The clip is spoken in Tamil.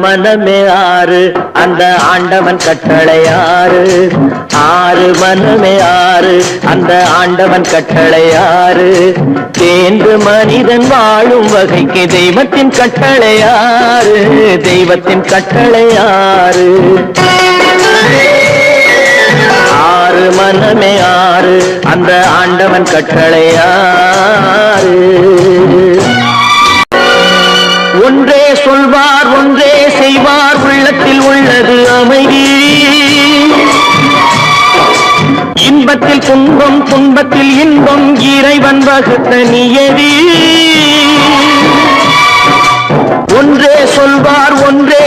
மனமே ஆறு அந்த ஆண்டவன் கட்டளை ஆறு. ஆறு மனமே ஆறு அந்த ஆண்டவன் கட்டளை ஆறு. தேர்ந்து மனிதன் வாழும் வகைக்கு தெய்வத்தின் கட்டளை ஆறு. தெய்வத்தின் கட்டளை ஆறு. ஆறு மனமே ஆறு அந்த ஆண்டவன் கட்டளை ஆறு. ஒன்றே சொல்வார் ஒன்றே செய்வார் உள்ளத்தில் உள்ளது அமைதி. இன்பத்தில் துன்பம் துன்பத்தில் இன்பம் இறைவன் வகுத்த நியதி. ஒன்றே சொல்வார் ஒன்றே